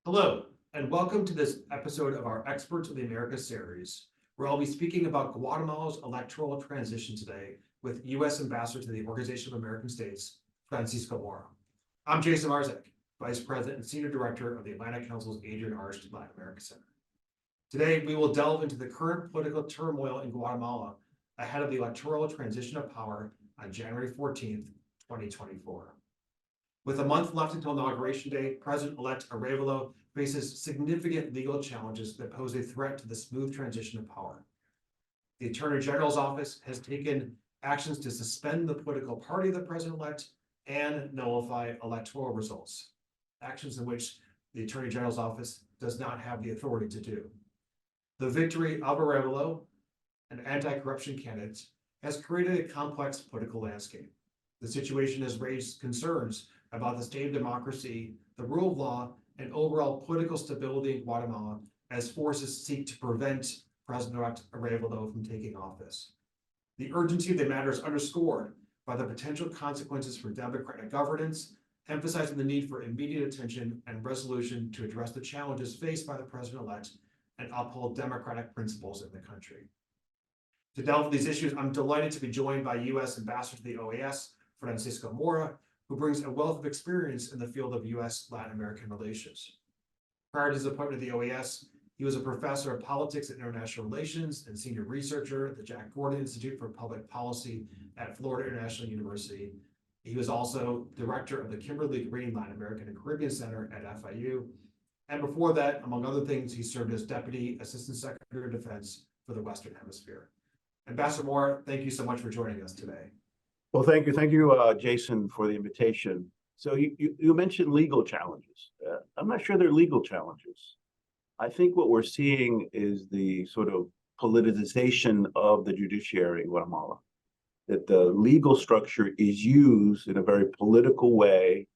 Hello, and welcome to this episode of our Experts of the Americas series, where I'll be speaking about Guatemala's electoral transition today with U.S. Ambassador to the Organization of American States, Francisco Mora. I'm Jason Marczak, Vice President and Senior Director of the Atlantic Council's Adrian Arsht Latin America Center. Today, we will delve into the current political turmoil in Guatemala ahead of the electoral transition of power on January 14th, 2024. With a month left until Inauguration Day, President-elect Arevalo faces significant legal challenges that pose a threat to the smooth transition of power. The Attorney General's office has taken actions to suspend the political party of the president-elect and nullify electoral results, actions in which the Attorney General's office does not have the authority to do. The victory of Arevalo, an anti-corruption candidate, has created a complex political landscape. The situation has raised concerns about the state of democracy, the rule of law, and overall political stability in Guatemala as forces seek to prevent President-elect Arevalo from taking office. The urgency of the matter is underscored by the potential consequences for democratic governance, emphasizing the need for immediate attention and resolution to address the challenges faced by the president-elect and uphold democratic principles in the country. To delve into these issues, I'm delighted to be joined by U.S. Ambassador to the OAS, Francisco Mora, who brings a wealth of experience in the field of U.S.-Latin American relations. Prior to his appointment to the OAS, he was a professor of politics and international relations and senior researcher at the Jack Gordon Institute for Public Policy at Florida International University. He was also director of the Kimberly Green Latin American and Caribbean Center at FIU. And before that, among other things, he served as Deputy Assistant Secretary of Defense for the Western Hemisphere. Ambassador Moore, thank you so much for joining us today. Well, thank you, Jason, for the invitation. So you mentioned legal challenges. I'm not sure they're legal challenges. I think what we're seeing is the sort of politicization of the judiciary in Guatemala, that the legal structure is used in a very political way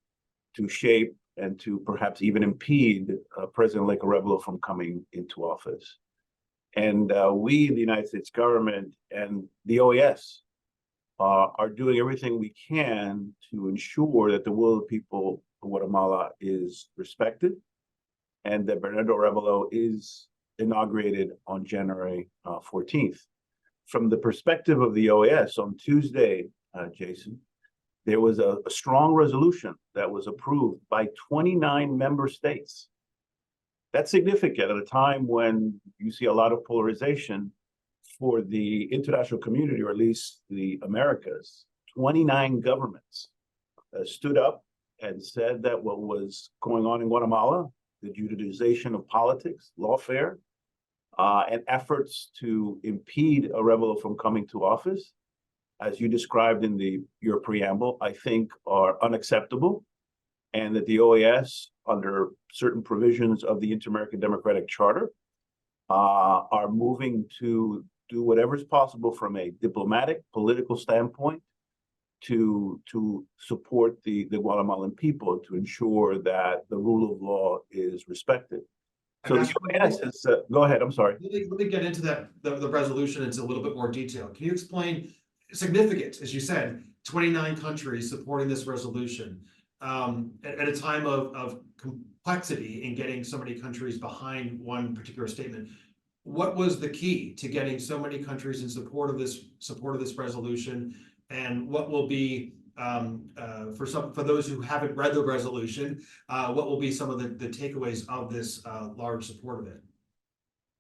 to shape and to perhaps even impede President-elect Arevalo from coming into office. And we, the United States government and the OAS, are doing everything we can to ensure that the will of the people of Guatemala is respected and that Bernardo Arevalo is inaugurated on January 14th. From the perspective of the OAS, on Tuesday, Jason, there was a strong resolution that was approved by 29 member states. That's significant at a time when you see a lot of polarization for the international community, or at least the Americas. 29 governments stood up and said that what was going on in Guatemala, the judicialization of politics, lawfare, and efforts to impede Arevalo from coming to office, as you described in your preamble, I think are unacceptable, and that the OAS, under certain provisions of the Inter-American Democratic Charter, are moving to do whatever is possible from a diplomatic, political standpoint to support the Guatemalan people, to ensure that the rule of law is respected. So the OAS is, go ahead, I'm sorry. Let me get into that, the resolution into a little bit more detail. Can you explain, significant, as you said, 29 countries supporting this resolution at a time of complexity in getting so many countries behind one particular statement. What was the key to getting so many countries in support of this resolution, and what will be for those who haven't read the resolution, what will be some of the takeaways of this large support of it?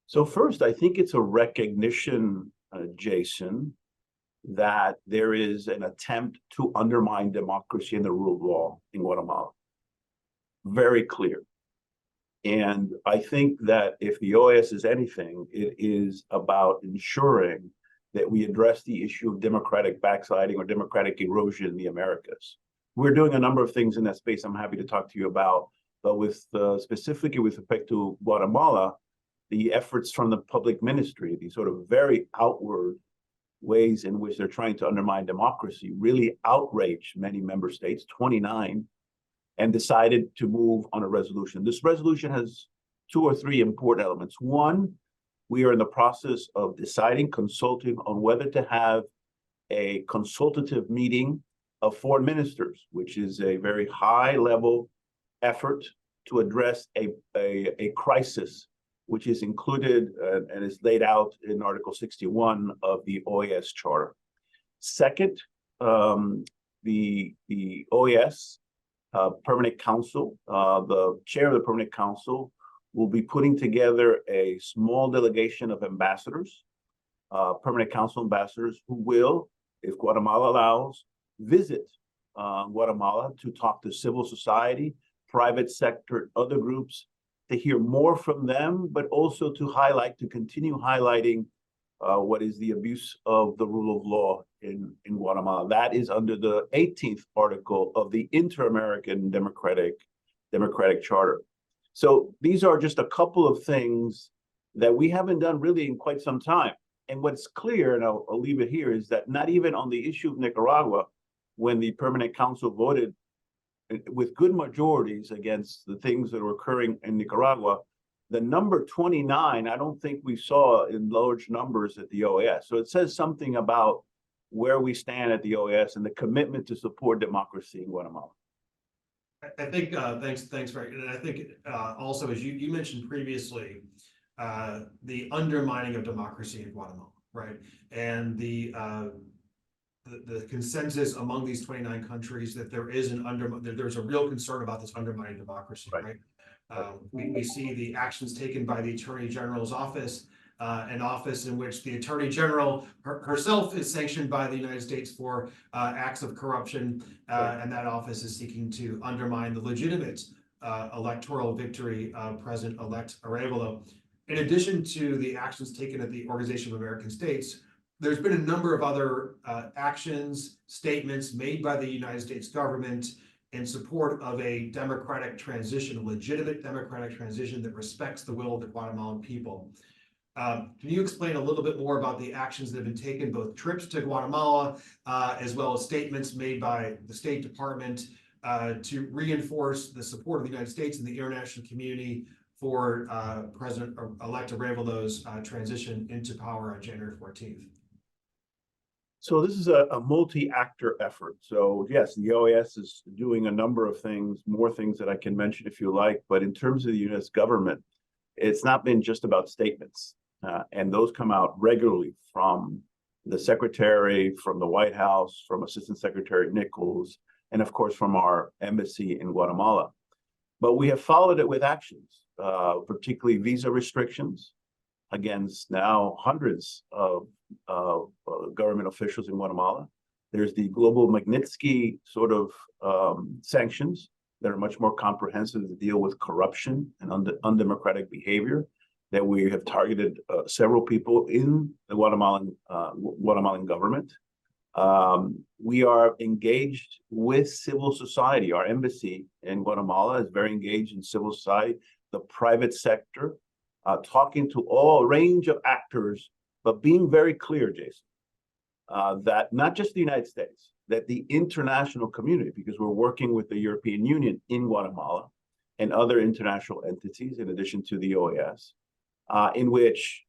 So first, I think it's a recognition, Jason, that there is an attempt to undermine democracy and the rule of law in Guatemala. Very clear. And I think that if the OAS is anything, it is about ensuring that we address the issue of democratic backsliding or democratic erosion in the Americas. We're doing a number of things in that space I'm happy to talk to you about, but with specifically with respect to Guatemala, the efforts from the public ministry, these sort of very outward ways in which they're trying to undermine democracy, really outraged many member states, 29, and decided to move on a resolution. This resolution has 2 or 3 important elements. One, we are in the process of deciding, consulting on whether to have a consultative meeting of foreign ministers, which is a very high level effort to address a crisis which is included and is laid out in Article 61 of the OAS Charter. Second, the OAS Permanent Council, the chair of the Permanent Council will be putting together a small delegation of ambassadors, Permanent Council ambassadors, who will, if Guatemala allows, visit Guatemala to talk to civil society, private sector, other groups, to hear more from them, but also to continue highlighting what is the abuse of the rule of law in Guatemala. That is under the 18th article of the Inter-American Democratic Charter. So these are just a couple of things that we haven't done really in quite some time. And what's clear, and I'll leave it here, is that not even on the issue of Nicaragua, when the Permanent Council voted with good majorities against the things that are occurring in Nicaragua, the number 29, I don't think we saw in large numbers at the OAS. So it says something about where we stand at the OAS and the commitment to support democracy in Guatemala. I think, thanks, Frank. And I think also, as you mentioned previously, the undermining of democracy in Guatemala, right? And the consensus among these 29 countries that there's a real concern about this undermining democracy, right? We see the actions taken by the Attorney General's office, an office in which the Attorney General herself is sanctioned by the United States for acts of corruption, and that office is seeking to undermine the legitimate electoral victory of President-elect Arevalo. In addition to the actions taken at the Organization of American States, there's been a number of other actions, statements made by the United States government in support of a democratic transition, a legitimate democratic transition that respects the will of the Guatemalan people. Can you explain a little bit more about the actions that have been taken, both trips to Guatemala, as well as statements made by the State Department to reinforce the support of the United States and the international community for President-elect Arevalo's transition into power on January 14th? So this is a multi-actor effort. So yes, the OAS is doing a number of things, more things that I can mention if you like, but in terms of the U.S. government, it's not been just about statements. And those come out regularly from the Secretary, from the White House, from Assistant Secretary Nichols, and of course from our embassy in Guatemala. But we have followed it with actions, particularly visa restrictions against now hundreds of government officials in Guatemala. There's the global Magnitsky sort of sanctions that are much more comprehensive to deal with corruption and undemocratic behavior, that we have targeted several people in the Guatemalan government. We are engaged with civil society. Our embassy in Guatemala is very engaged in civil society, the private sector, talking to all range of actors, but being very clear, Jason, that not just the United States, that the international community, because we're working with the European Union in Guatemala and other international entities, in addition to the OAS, in which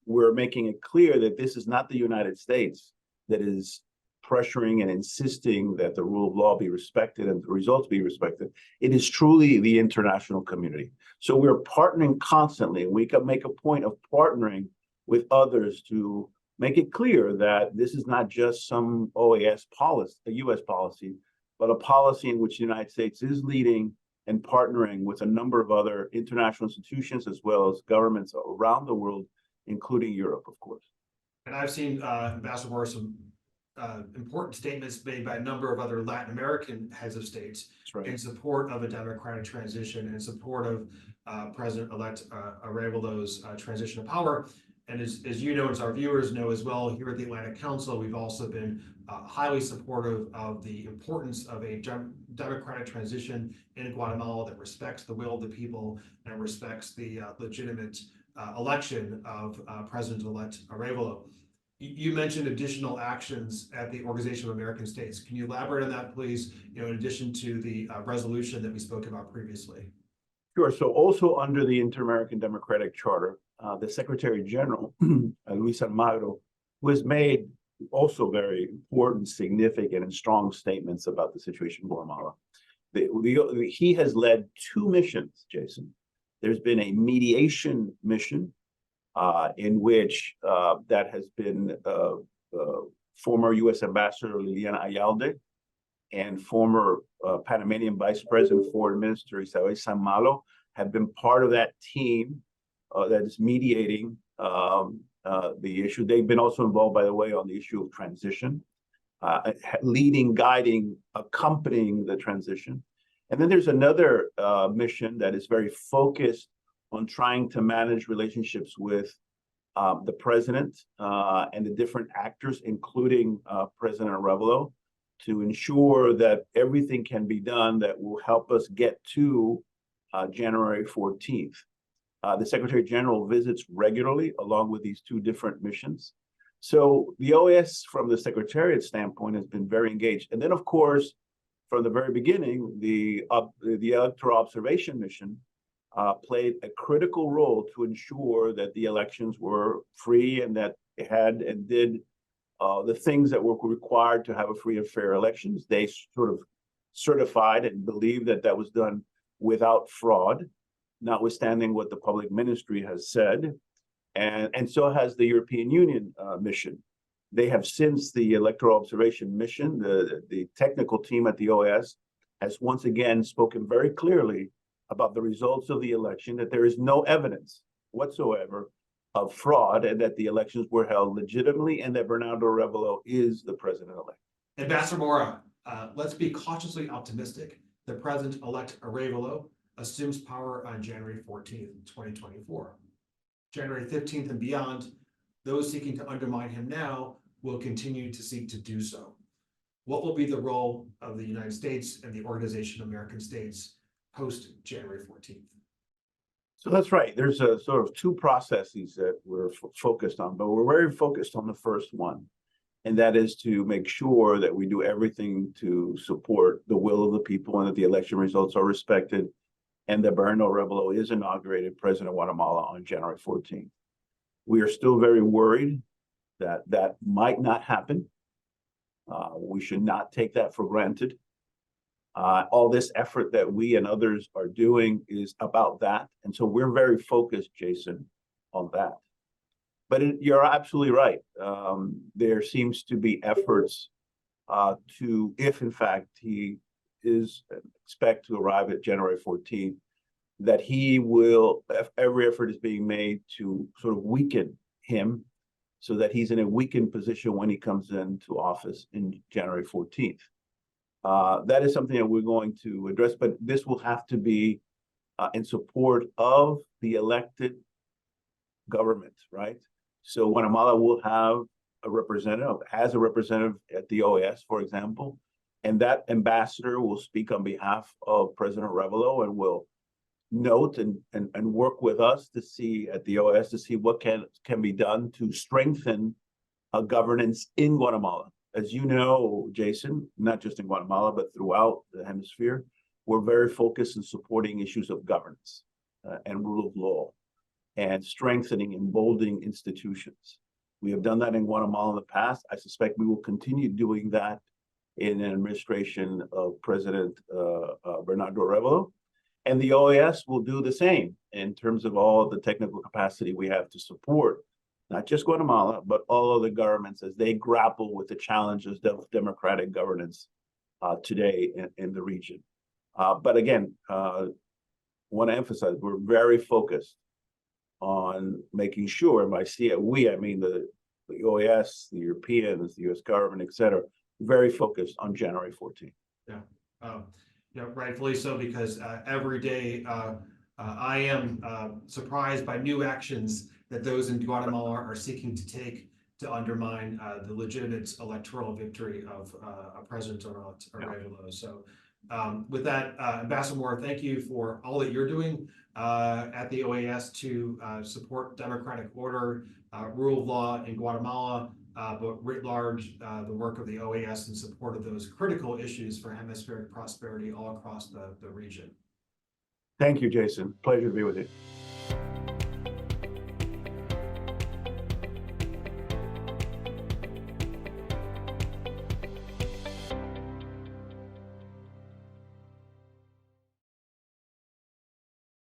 we're making it clear that this is not the United States that is pressuring and insisting that the rule of law be respected and the results be respected. It is truly the international community. So we're partnering constantly, and we can make a point of partnering with others to make it clear that this is not just some OAS policy, a US policy, but a policy in which the United States is leading and partnering with a number of other international institutions as well as governments around the world, including Europe, of course. And I've seen, Ambassador Mora, some important statements made by a number of other Latin American heads of states in support of a democratic transition, in support of President-elect Arevalo's transition of power. And as you know, as our viewers know as well, here at the Atlantic Council, we've also been highly supportive of the importance of a democratic transition in Guatemala that respects the will of the people and respects the legitimate election of President-elect Arevalo. You mentioned additional actions at the Organization of American States. Can you elaborate on that, please? In addition to the resolution that we spoke about previously. Sure. So also under the Inter-American Democratic Charter, the Secretary General, Luis Almagro, who has made also very important, significant, and strong statements about the situation in Guatemala. he has led two missions, Jason. There's been a mediation mission in which that has been former U.S. Ambassador Liliana Ayalde and former Panamanian Vice President Foreign Minister Isabel San Malo have been part of that team that is mediating the issue. They've been also involved, by the way, on the issue of transition, leading, guiding, accompanying the transition. And then there's another mission that is very focused on trying to manage relationships with the president and the different actors, including President Arevalo, to ensure that everything can be done that will help us get to January 14th. The Secretary General visits regularly along with these two different missions. So the OAS, from the Secretariat standpoint, has been very engaged. And then, of course, from the very beginning, the electoral observation mission played a critical role to ensure that the elections were free and that it had and did the things that were required to have a free and fair elections. They sort of certified and believed that that was done without fraud, notwithstanding what the public ministry has said. And so has the European Union mission. They have, since the electoral observation mission, the technical team at the OAS has once again spoken very clearly about the results of the election, that there is no evidence whatsoever of fraud and that the elections were held legitimately and that Bernardo Arevalo is the president-elect. Ambassador Mora, let's be cautiously optimistic. The president-elect Arevalo assumes power on January 14th, 2024. January 15th and beyond, those seeking to undermine him now will continue to seek to do so. What will be the role of the United States and the Organization of American States post January 14th? So that's right. There's a sort of two processes that we're focused on, but we're very focused on the first one. And that is to make sure that we do everything to support the will of the people and that the election results are respected and that Bernardo Arevalo is inaugurated president of Guatemala on January 14th. We are still very worried that that might not happen. We should not take that for granted. All this effort that we and others are doing is about that. And so we're very focused, Jason, on that. But you're absolutely right. There seems to be efforts to, if in fact he is expect to arrive at January 14th, that he will, every effort is being made to sort of weaken him so that he's in a weakened position when he comes into office in January 14th. That is something that we're going to address, but this will have to be in support of the elected government, right? So Guatemala will have a representative, has a representative at the OAS, for example, and that ambassador will speak on behalf of President Arevalo and will note and work with us to see at the OAS to see what can be done to strengthen governance in Guatemala. As you know, Jason, not just in Guatemala, but throughout the hemisphere, we're very focused in supporting issues of governance and rule of law and strengthening and emboldening institutions. We have done that in Guatemala in the past. I suspect we will continue doing that in an administration of President Bernardo Arevalo. And the OAS will do the same in terms of all the technical capacity we have to support not just Guatemala, but all other governments as they grapple with the challenges of democratic governance today in the region. But again, want to emphasize, we're very focused on making sure, and by we, I mean the OAS, the Europeans, the US government, et cetera, very focused on January 14th. Yeah, rightfully so, because every day I am surprised by new actions that those in Guatemala are seeking to take to undermine the legitimate electoral victory of President Arevalo. So with that, Ambassador Mora, thank you for all that you're doing at the OAS to support democratic order, rule of law in Guatemala, but writ large, the work of the OAS in support of those critical issues for hemispheric prosperity all across the region. Thank you, Jason. Pleasure to be with you.